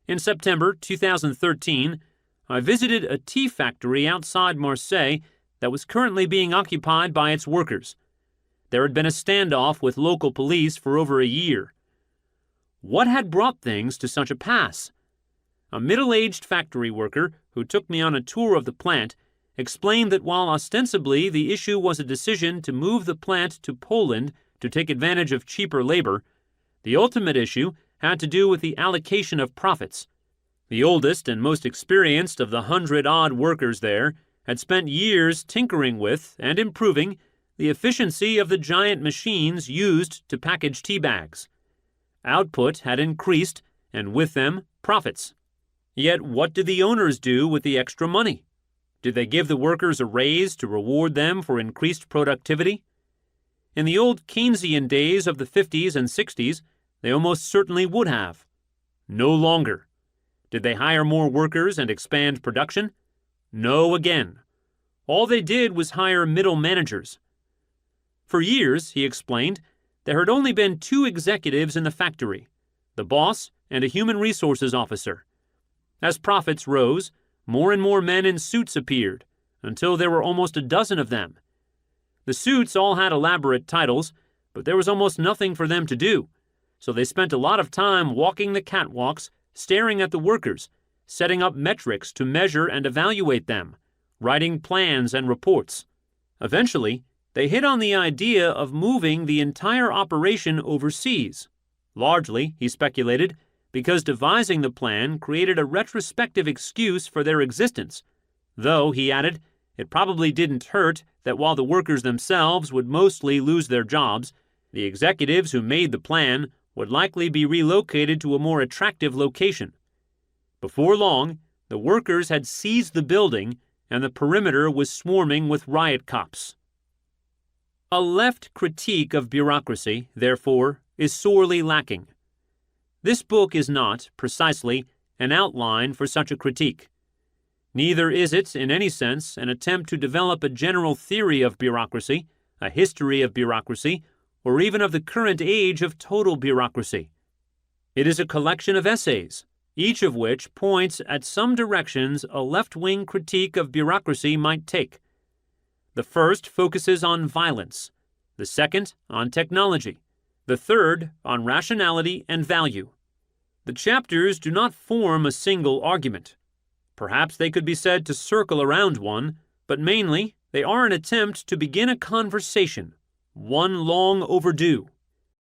In September 2013, I visited a tea factory outside Marseille that was currently being occupied by its workers. There had been a standoff with local police for over a year. What had brought things to such a pass? A middle-aged factory worker who took me on a tour of the plant explained that while ostensibly the issue was a decision to move the plant to Poland to take advantage of cheaper labor, the ultimate issue had to do with the allocation of profits. The oldest and most experienced of the 100-odd workers there had spent years tinkering with and improving the efficiency of the giant machines used to package tea bags. Output had increased, and with them, profits. Yet what did the owners do with the extra money? Did they give the workers a raise to reward them for increased productivity? In the old Keynesian days of the 50s and 60s, they almost certainly would have. No longer. Did they hire more workers and expand production? No again. All they did was hire middle managers. For years, he explained, there had only been 2 executives in the factory, the boss and a human resources officer. As profits rose, more and more men in suits appeared, until there were almost a dozen of them. The suits all had elaborate titles, but there was almost nothing for them to do, so they spent a lot of time walking the catwalks, staring at the workers, setting up metrics to measure and evaluate them, writing plans and reports. Eventually, they hit on the idea of moving the entire operation overseas. Largely, he speculated, because devising the plan created a retrospective excuse for their existence, though, he added, it probably didn't hurt that while the workers themselves would mostly lose their jobs, the executives who made the plan would likely be relocated to a more attractive location. Before long, the workers had seized the building, and the perimeter was swarming with riot cops. A left critique of bureaucracy, therefore, is sorely lacking. This book is not, precisely, an outline for such a critique. Neither is it, in any sense, an attempt to develop a general theory of bureaucracy, a history of bureaucracy, or even of the current age of total bureaucracy. It is a collection of essays, each of which points at some directions a left-wing critique of bureaucracy might take. The first focuses on violence, the second on technology, the third on rationality and value. The chapters do not form a single argument. Perhaps they could be said to circle around one, but mainly they are an attempt to begin a conversation, one long overdue.